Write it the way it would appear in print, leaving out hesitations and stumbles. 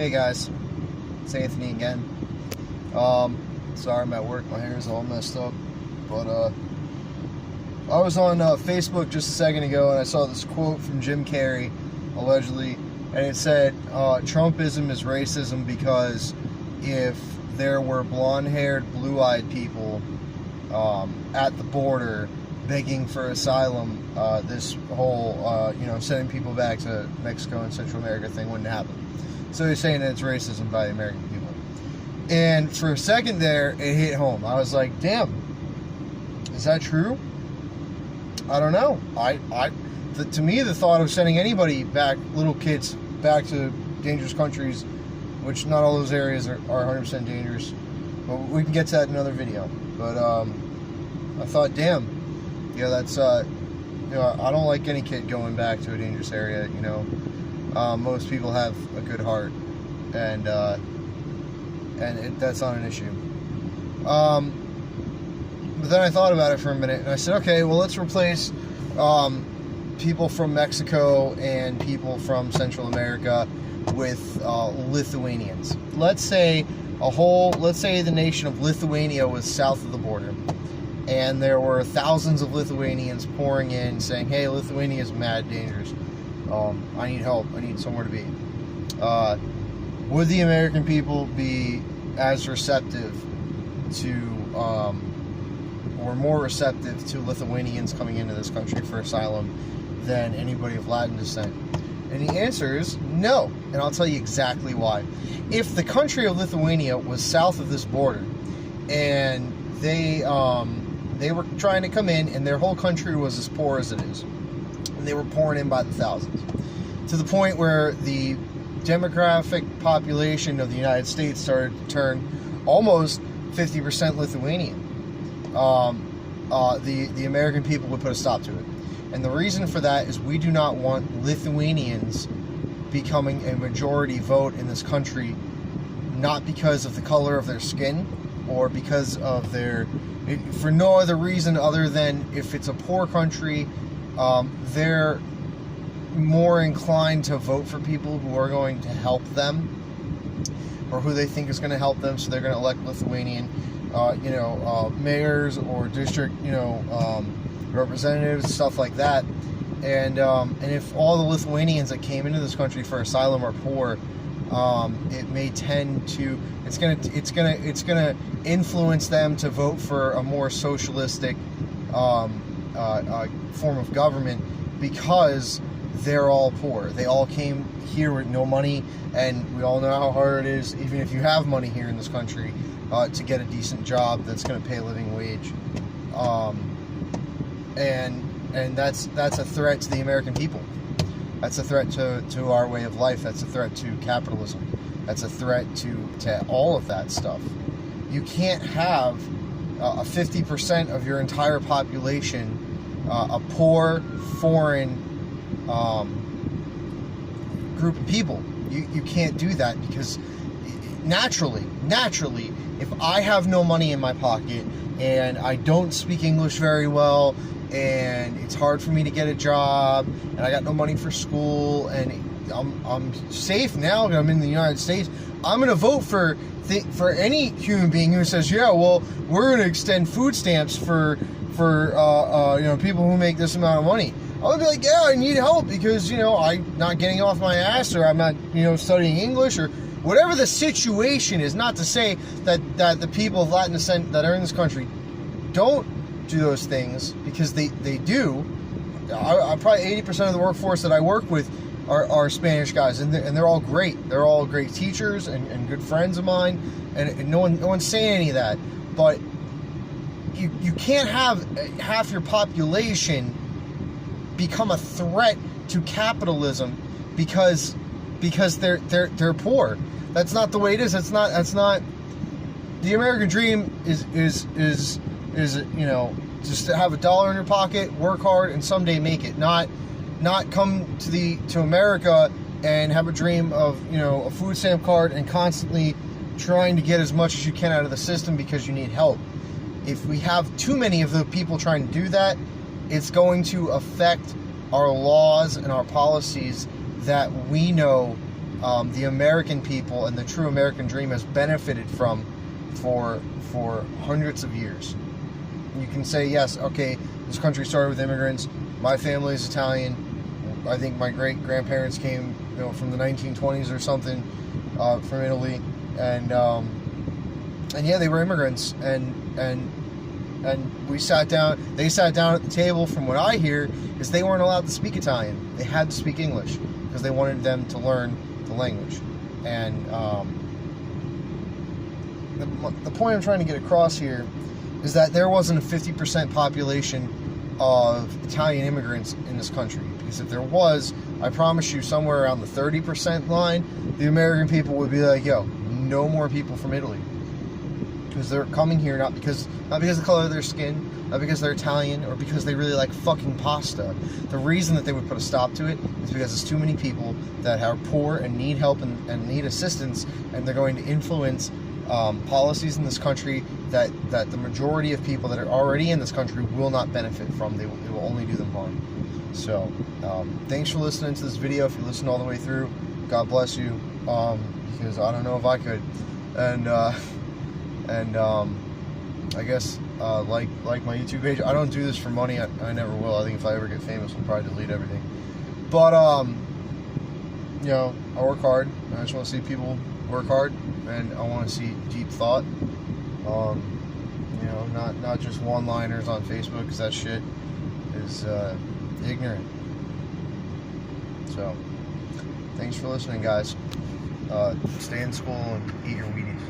Hey guys, it's Anthony again. Sorry I'm at work, my hair is all messed up. But I was on Facebook just a second ago and I saw this quote from Jim Carrey, allegedly, and it said, Trumpism is racism because if there were blonde-haired, blue-eyed people at the border begging for asylum, this whole, sending people back to Mexico and Central America thing wouldn't happen. So he's saying that it's racism by the American people. And for a second there, it hit home. I was like, damn, is that true? I don't know. To me, the thought of sending anybody back, little kids, back to dangerous countries, which not all those areas are 100% dangerous, but we can get to that in another video. But I thought, damn, yeah, that's, I don't like any kid going back to a dangerous area, most people have a good heart, and that's not an issue. But then I thought about it for a minute, and I said, okay, well, let's replace people from Mexico and people from Central America with Lithuanians. Let's say the nation of Lithuania was south of the border, and there were thousands of Lithuanians pouring in saying, hey, Lithuania is mad dangerous. I need help. I need somewhere to be. Would the American people be as receptive to, or more receptive to Lithuanians coming into this country for asylum than anybody of Latin descent? And the answer is no. And I'll tell you exactly why. If the country of Lithuania was south of this border, and they were trying to come in, and their whole country was as poor as it is, and they were pouring in by the thousands, to the point where the demographic population of the United States started to turn almost 50% Lithuanian. The American people would put a stop to it. And the reason for that is we do not want Lithuanians becoming a majority vote in this country, not because of the color of their skin or because of for no other reason other than if it's a poor country, they're more inclined to vote for people who are going to help them or who they think is going to help them, so they're going to elect Lithuanian mayors or district representatives, stuff like that. And if all the Lithuanians that came into this country for asylum are poor, it may tend to it's gonna influence them to vote for a more socialistic form of government, because they're all poor. They all came here with no money, and we all know how hard it is, even if you have money here in this country, to get a decent job that's going to pay a living wage. And that's a threat to the American people. That's a threat to our way of life. That's a threat to capitalism. That's a threat to all of that stuff. You can't have a 50% of your entire population a poor, foreign group of people. You can't do that, because naturally, if I have no money in my pocket and I don't speak English very well, and it's hard for me to get a job, and I got no money for school, and I'm safe now, and I'm in the United States, I'm going to vote for any human being who says, yeah, well, we're going to extend food stamps for people who make this amount of money. I would be like, yeah, I need help because, I'm not getting off my ass, or I'm not, studying English, or whatever the situation is. Not to say that the people of Latin descent that are in this country don't do those things, because they do. I probably 80% of the workforce that I work with are Spanish guys, and they're all great. They're all great teachers and good friends of mine, and no one's saying any of that. But you can't have half your population become a threat to capitalism because they're poor. That's not the way it is. That's not the American dream. Is just to have $1 in your pocket, work hard, and someday make it. Not come to America and have a dream of a food stamp card and constantly trying to get as much as you can out of the system because you need help. If we have too many of the people trying to do that, it's going to affect our laws and our policies that we know the American people and the true American dream has benefited from for hundreds of years. You can say, yes, okay, this country started with immigrants. My family is Italian. I think my great-grandparents came, from the 1920s or something, from Italy, and yeah, they were immigrants, and we sat down. They sat down at the table. From what I hear, is they weren't allowed to speak Italian. They had to speak English because they wanted them to learn the language. And the point I'm trying to get across here is that there wasn't a 50% population of Italian immigrants in this country. Because if there was, I promise you, somewhere around the 30% line, the American people would be like, yo, no more people from Italy. Because they're coming here not because of the color of their skin, not because they're Italian, or because they really like fucking pasta. The reason that they would put a stop to it is because there's too many people that are poor and need help and need assistance, and they're going to influence policies in this country that the majority of people that are already in this country will not benefit from. They will only do them harm. So, thanks for listening to this video. If you listened all the way through, God bless you, because I don't know if I could. And I guess like my YouTube page, I don't do this for money. I never will. I think if I ever get famous, I'll probably delete everything. But I work hard. I just want to see people work hard, and I want to see deep thought. Not just one-liners on Facebook, because that shit is ignorant. So, thanks for listening, guys. Stay in school and eat your Wheaties.